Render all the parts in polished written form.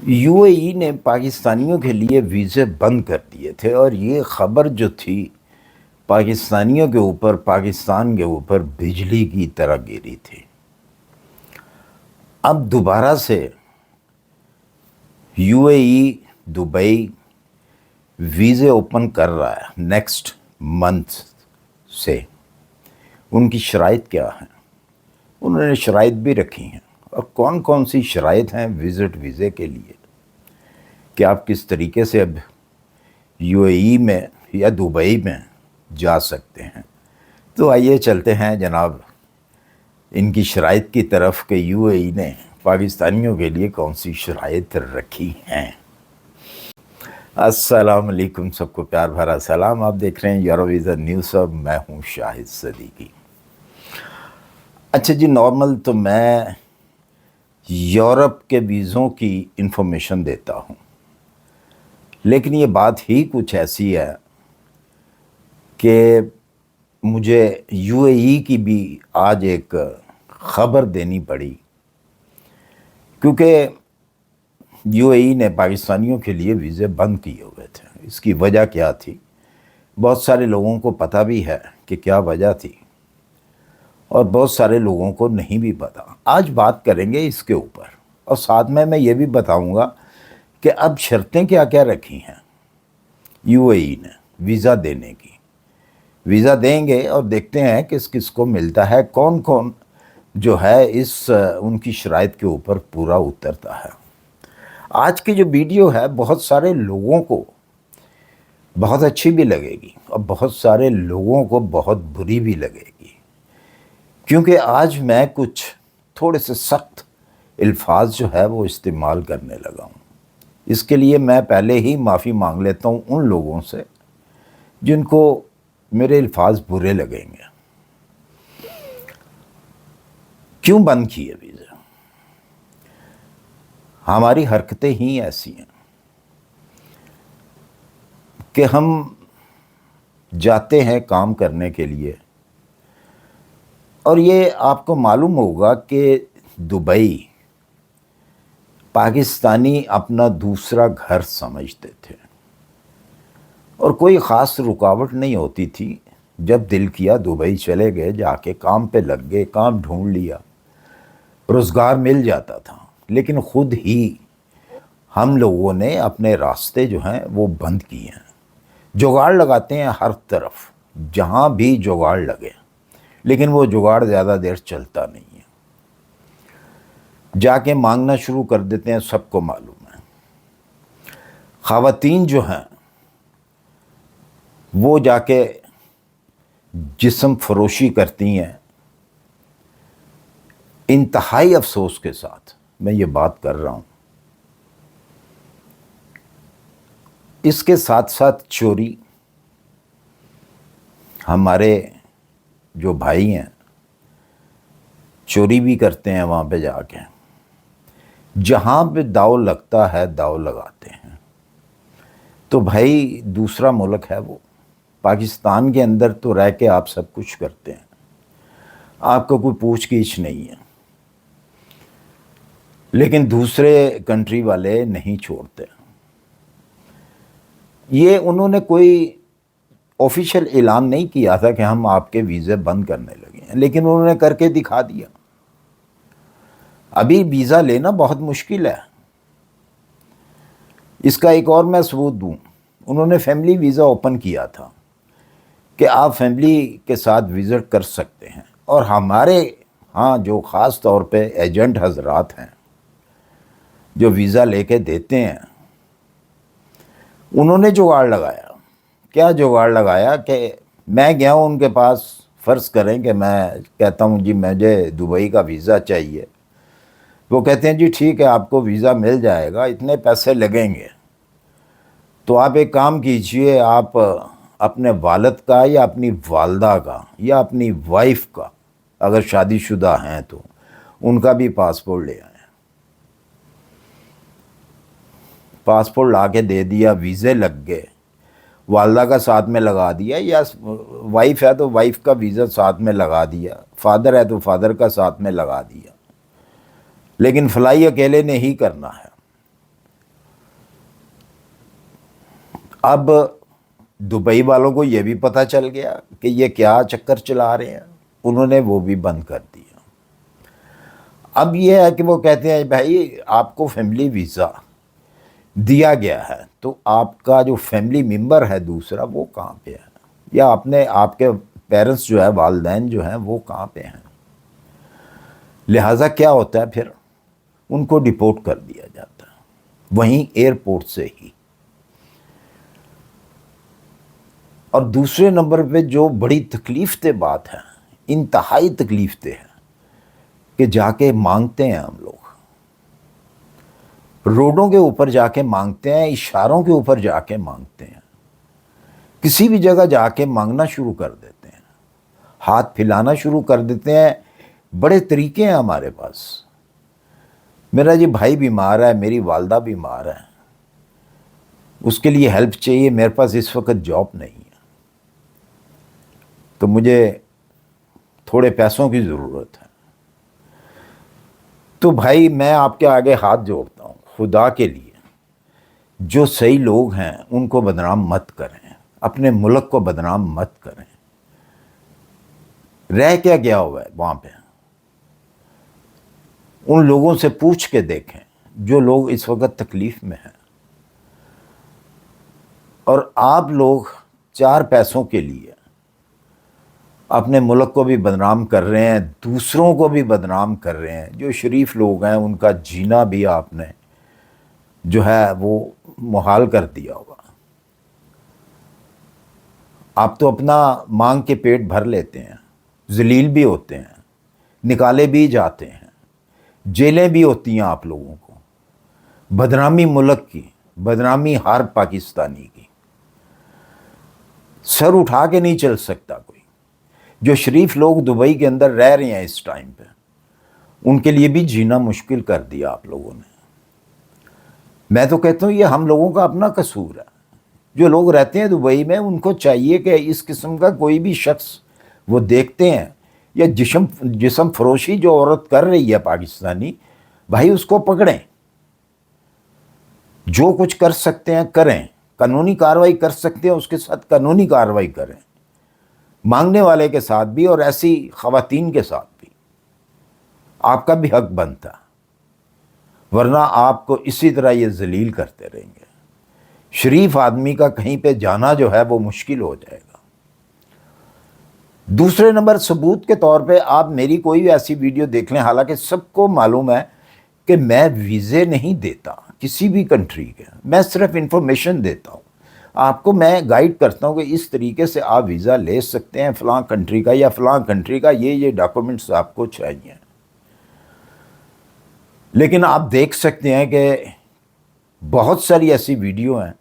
You A ای نے پاکستانیوں کے لیے ویزے بند کر دیے تھے اور یہ خبر جو تھی پاکستانیوں کے اوپر، پاکستان کے اوپر بجلی کی طرح گری تھی۔ اب دوبارہ سے یو اے ای دبئی ویزے اوپن کر رہا ہے نیکسٹ منتھ سے۔ ان کی شرائط کیا ہیں؟ انہوں نے شرائط بھی رکھی ہیں، اور کون کون سی شرائط ہیں وزٹ ویزے کے لیے کہ آپ کس طریقے سے اب یو اے ای میں یا دبئی میں جا سکتے ہیں۔ تو آئیے چلتے ہیں جناب ان کی شرائط کی طرف کہ یو اے ای نے پاکستانیوں کے لیے کون سی شرائط رکھی ہیں۔ السلام علیکم، سب کو پیار بھرا سلام۔ آپ دیکھ رہے ہیں یورو ویزا نیوز ہب، میں ہوں شاہد صدیقی۔ اچھا جی، نارمل تو میں یورپ کے ویزوں کی انفارمیشن دیتا ہوں، لیکن یہ بات ہی کچھ ایسی ہے کہ مجھے یو اے ای کی بھی آج ایک خبر دینی پڑی، کیونکہ یو اے ای نے پاکستانیوں کے لیے ویزے بند کیے ہوئے تھے۔ اس کی وجہ کیا تھی؟ بہت سارے لوگوں کو پتہ بھی ہے کہ کیا وجہ تھی، اور بہت سارے لوگوں کو نہیں بھی پتہ۔ آج بات کریں گے اس کے اوپر، اور ساتھ میں یہ بھی بتاؤں گا کہ اب شرطیں کیا کیا رکھی ہیں یو اے ای نے ویزا دینے کی۔ ویزا دیں گے اور دیکھتے ہیں کس کس کو ملتا ہے، کون کون جو ہے ان کی شرائط کے اوپر پورا اترتا ہے۔ آج کی جو ویڈیو ہے بہت سارے لوگوں کو بہت اچھی بھی لگے گی، اور بہت سارے لوگوں کو بہت بری بھی لگے گی، کیونکہ آج میں کچھ تھوڑے سے سخت الفاظ جو ہے وہ استعمال کرنے لگا ہوں۔ اس کے لیے میں پہلے ہی معافی مانگ لیتا ہوں ان لوگوں سے جن کو میرے الفاظ برے لگیں گے۔ کیوں بند کیے ویزا؟ ہماری حرکتیں ہی ایسی ہیں کہ ہم جاتے ہیں کام کرنے کے لیے، اور یہ آپ کو معلوم ہوگا کہ دبئی پاکستانی اپنا دوسرا گھر سمجھتے تھے، اور کوئی خاص رکاوٹ نہیں ہوتی تھی۔ جب دل کیا دبئی چلے گئے، جا کے کام پہ لگ گئے، کام ڈھونڈ لیا، روزگار مل جاتا تھا۔ لیکن خود ہی ہم لوگوں نے اپنے راستے جو ہیں وہ بند کیے ہیں۔ جگاڑ لگاتے ہیں ہر طرف، جہاں بھی جگاڑ لگے، لیکن وہ جگاڑ زیادہ دیر چلتا نہیں ہے۔ جا کے مانگنا شروع کر دیتے ہیں، سب کو معلوم ہے۔ خواتین جو ہیں وہ جا کے جسم فروشی کرتی ہیں۔ انتہائی افسوس کے ساتھ میں یہ بات کر رہا ہوں۔ اس کے ساتھ ساتھ چوری، ہمارے جو بھائی ہیں چوری بھی کرتے ہیں وہاں پہ جا کے۔ جہاں پہ داؤ لگتا ہے داؤ لگاتے ہیں۔ تو بھائی دوسرا ملک ہے وہ، پاکستان کے اندر تو رہ کے آپ سب کچھ کرتے ہیں، آپ کو کوئی پوچھ گچھ نہیں ہے، لیکن دوسرے کنٹری والے نہیں چھوڑتے۔ یہ انہوں نے کوئی آفیشیل اعلان نہیں کیا تھا کہ ہم آپ کے ویزے بند کرنے لگے ہیں، لیکن انہوں نے کر کے دکھا دیا۔ ابھی ویزا لینا بہت مشکل ہے۔ اس کا ایک اور میں ثبوت دوں، انہوں نے فیملی ویزا اوپن کیا تھا کہ آپ فیملی کے ساتھ وزٹ کر سکتے ہیں، اور ہمارے ہاں جو خاص طور پہ ایجنٹ حضرات ہیں جو ویزا لے کے دیتے ہیں، انہوں نے جگاڑ لگایا۔ کیا جگاڑ لگایا کہ میں گیا ہوں ان کے پاس، فرض کریں کہ میں کہتا ہوں جی مجھے دبئی کا ویزا چاہیے، وہ کہتے ہیں جی ٹھیک ہے آپ کو ویزا مل جائے گا، اتنے پیسے لگیں گے، تو آپ ایک کام کیجئے، آپ اپنے والد کا یا اپنی والدہ کا یا اپنی وائف کا، اگر شادی شدہ ہیں تو ان کا بھی پاسپورٹ لے آئیں۔ پاسپورٹ لا کے دے دیا، ویزے لگ گئے، والدہ کا ساتھ میں لگا دیا، یا وائف ہے تو وائف کا ویزا ساتھ میں لگا دیا، فادر ہے تو فادر کا ساتھ میں لگا دیا، لیکن فلائی اکیلے نے ہی کرنا ہے۔ اب دبئی والوں کو یہ بھی پتہ چل گیا کہ یہ کیا چکر چلا رہے ہیں، انہوں نے وہ بھی بند کر دیا۔ اب یہ ہے کہ وہ کہتے ہیں بھائی آپ کو فیملی ویزا دیا گیا ہے، تو آپ کا جو فیملی ممبر ہے دوسرا وہ کہاں پہ ہے، یا آپ کے پیرنٹس جو ہے، والدین جو ہیں وہ کہاں پہ ہیں۔ لہٰذا کیا ہوتا ہے پھر ان کو ڈپورٹ کر دیا جاتا ہے وہیں ایئرپورٹ سے ہی۔ اور دوسرے نمبر پہ جو بڑی تکلیف دہ بات ہے، انتہائی تکلیف دہ ہے، کہ جا کے مانگتے ہیں ہم لوگ، روڈوں کے اوپر جا کے مانگتے ہیں، اشاروں کے اوپر جا کے مانگتے ہیں، کسی بھی جگہ جا کے مانگنا شروع کر دیتے ہیں، ہاتھ پھیلانا شروع کر دیتے ہیں۔ بڑے طریقے ہیں ہمارے پاس، میرا جی بھائی بیمار ہے، میری والدہ بیمار ہے، اس کے لیے ہیلپ چاہیے، میرے پاس اس وقت جاب نہیں ہے، تو مجھے تھوڑے پیسوں کی ضرورت ہے۔ تو بھائی میں آپ کے آگے ہاتھ جوڑتا ہوں، خدا کے لیے جو صحیح لوگ ہیں ان کو بدنام مت کریں، اپنے ملک کو بدنام مت کریں۔ رہ کیا گیا ہوا ہے وہاں پہ، ان لوگوں سے پوچھ کے دیکھیں جو لوگ اس وقت تکلیف میں ہیں، اور آپ لوگ چار پیسوں کے لیے اپنے ملک کو بھی بدنام کر رہے ہیں، دوسروں کو بھی بدنام کر رہے ہیں۔ جو شریف لوگ ہیں ان کا جینا بھی آپ نے جو ہے وہ محال کر دیا ہوگا۔ آپ تو اپنا مانگ کے پیٹ بھر لیتے ہیں، ذلیل بھی ہوتے ہیں، نکالے بھی جاتے ہیں، جیلیں بھی ہوتی ہیں آپ لوگوں کو، بدنامی ملک کی، بدنامی ہر پاکستانی کی، سر اٹھا کے نہیں چل سکتا کوئی۔ جو شریف لوگ دبئی کے اندر رہ رہے ہیں اس ٹائم پہ، ان کے لیے بھی جینا مشکل کر دیا آپ لوگوں نے۔ میں تو کہتا ہوں یہ ہم لوگوں کا اپنا قصور ہے۔ جو لوگ رہتے ہیں دبئی میں ان کو چاہیے کہ اس قسم کا کوئی بھی شخص وہ دیکھتے ہیں، یا جسم فروشی جو عورت کر رہی ہے پاکستانی، بھائی اس کو پکڑیں، جو کچھ کر سکتے ہیں کریں، قانونی کارروائی کر سکتے ہیں اس کے ساتھ قانونی کارروائی کریں، مانگنے والے کے ساتھ بھی اور ایسی خواتین کے ساتھ بھی۔ آپ کا بھی حق بنتا، ورنہ آپ کو اسی طرح یہ ذلیل کرتے رہیں گے۔ شریف آدمی کا کہیں پہ جانا جو ہے وہ مشکل ہو جائے گا۔ دوسرے نمبر ثبوت کے طور پہ آپ میری کوئی بھی ایسی ویڈیو دیکھ لیں، حالانکہ سب کو معلوم ہے کہ میں ویزے نہیں دیتا کسی بھی کنٹری کے، میں صرف انفارمیشن دیتا ہوں آپ کو، میں گائیڈ کرتا ہوں کہ اس طریقے سے آپ ویزا لے سکتے ہیں فلاں کنٹری کا، یا فلاں کنٹری کا یہ ڈاکومنٹس آپ کو چاہیے۔ لیکن آپ دیکھ سکتے ہیں کہ بہت ساری ایسی ویڈیو ہیں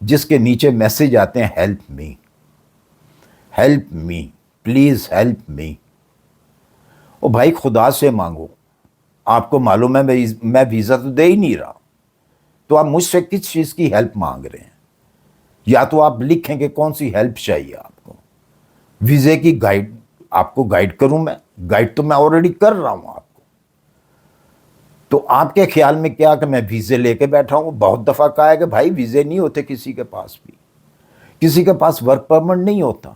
جس کے نیچے میسج آتے ہیں help me, help me, please help me. او بھائی خدا سے مانگو، آپ کو معلوم ہے میں ویزا تو دے ہی نہیں رہا، تو آپ مجھ سے کس چیز کی ہیلپ مانگ رہے ہیں؟ یا تو آپ لکھیں کہ کون سی ہیلپ چاہیے آپ کو، ویزے کی گائیڈ آپ کو گائیڈ کروں میں، گائیڈ تو میں آلریڈی کر رہا ہوں آپ کو۔ تو آپ کے خیال میں کیا کہ میں ویزے لے کے بیٹھا ہوں؟ بہت دفعہ کہا ہے کہ بھائی ویزے نہیں ہوتے کسی کے پاس بھی، کسی کے پاس ورک پرمٹ نہیں ہوتا۔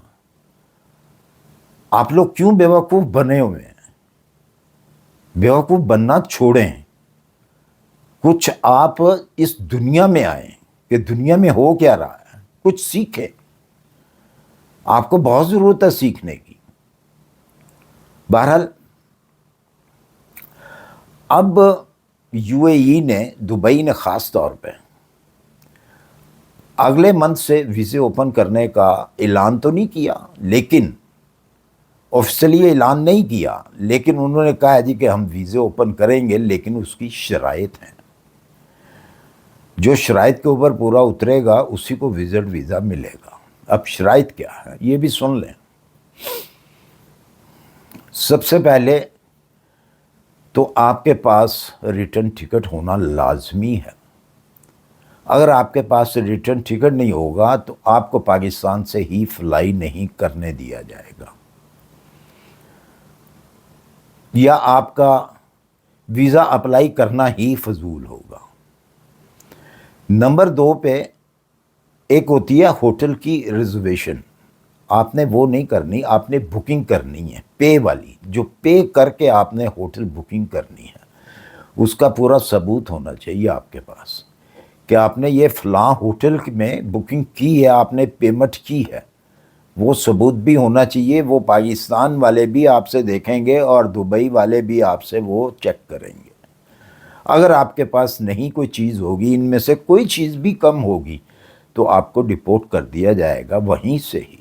آپ لوگ کیوں بیوقوف بنے ہوئے ہیں؟ بیوقوف بننا چھوڑیں، کچھ آپ اس دنیا میں آئیں کہ دنیا میں ہو کیا رہا ہے، کچھ سیکھیں، آپ کو بہت ضرورت ہے سیکھنے کی۔ بہرحال اب یو اے ای نے، دبئی نے خاص طور پہ اگلے منتھ سے ویزے اوپن کرنے کا اعلان تو نہیں کیا، لیکن آفیشلی اعلان نہیں کیا، لیکن انہوں نے کہا ہے جی کہ ہم ویزے اوپن کریں گے، لیکن اس کی شرائط ہیں، جو شرائط کے اوپر پورا اترے گا اسی کو وزٹ ویزا ملے گا۔ اب شرائط کیا ہے یہ بھی سن لیں۔ سب سے پہلے تو آپ کے پاس ریٹرن ٹکٹ ہونا لازمی ہے۔ اگر آپ کے پاس ریٹرن ٹکٹ نہیں ہوگا تو آپ کو پاکستان سے ہی فلائی نہیں کرنے دیا جائے گا، یا آپ کا ویزا اپلائی کرنا ہی فضول ہوگا۔ نمبر 2 پہ ایک ہوتی ہے ہوٹل کی ریزرویشن، آپ نے وہ نہیں کرنی، آپ نے بکنگ کرنی ہے پے والی، جو پے کر کے آپ نے ہوٹل بکنگ کرنی ہے، اس کا پورا ثبوت ہونا چاہیے آپ کے پاس کہ آپ نے یہ فلاں ہوٹل میں بکنگ کی ہے، آپ نے پیمنٹ کی ہے، وہ ثبوت بھی ہونا چاہیے۔ وہ پاکستان والے بھی آپ سے دیکھیں گے اور دبئی والے بھی آپ سے وہ چیک کریں گے۔ اگر آپ کے پاس نہیں کوئی چیز ہوگی، ان میں سے کوئی چیز بھی کم ہوگی، تو آپ کو ڈپورٹ کر دیا جائے گا وہیں سے ہی۔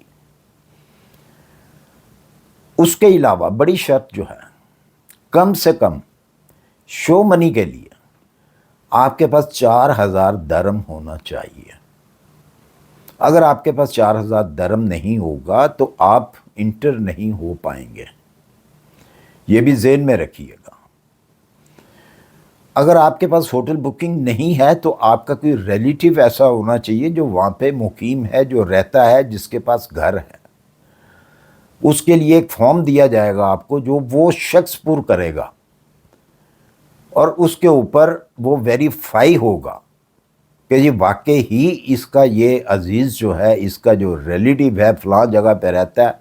اس کے علاوہ بڑی شرط جو ہے، کم سے کم شو منی کے لیے آپ کے پاس 4,000 درہم ہونا چاہیے۔ اگر آپ کے پاس 4,000 درہم نہیں ہوگا تو آپ انٹر نہیں ہو پائیں گے، یہ بھی ذہن میں رکھیے گا۔ اگر آپ کے پاس ہوٹل بکنگ نہیں ہے تو آپ کا کوئی ریلیٹیو ایسا ہونا چاہیے جو وہاں پہ مقیم ہے، جو رہتا ہے، جس کے پاس گھر ہے۔ اس کے لیے ایک فارم دیا جائے گا آپ کو، جو وہ شخص پر کرے گا، اور اس کے اوپر وہ ویریفائی ہوگا کہ یہ واقعی ہی اس کا یہ عزیز جو ہے، اس کا جو ریلیٹیو ہے فلاں جگہ پہ رہتا ہے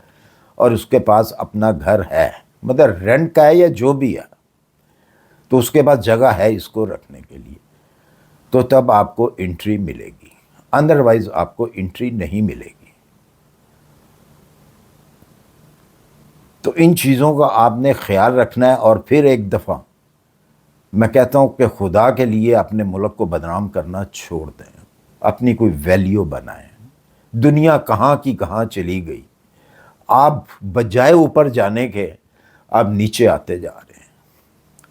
اور اس کے پاس اپنا گھر ہے، مطلب رینٹ کا ہے یا جو بھی ہے، تو اس کے پاس جگہ ہے اس کو رکھنے کے لیے، تو تب آپ کو انٹری ملے گی، ادروائز آپ کو انٹری نہیں ملے گی۔ تو ان چیزوں کا آپ نے خیال رکھنا ہے، اور پھر ایک دفعہ میں کہتا ہوں کہ خدا کے لیے اپنے ملک کو بدنام کرنا چھوڑ دیں، اپنی کوئی ویلیو بنائیں۔ دنیا کہاں کی کہاں چلی گئی، آپ بجائے اوپر جانے کے آپ نیچے آتے جا رہے ہیں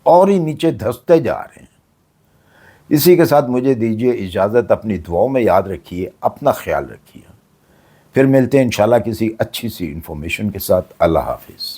اور ہی نیچے دھستے جا رہے ہیں۔ اسی کے ساتھ مجھے دیجیے اجازت، اپنی دعاؤں میں یاد رکھیے، اپنا خیال رکھیے، پھر ملتے ہیں انشاءاللہ کسی اچھی سی انفارمیشن کے ساتھ۔ اللہ حافظ۔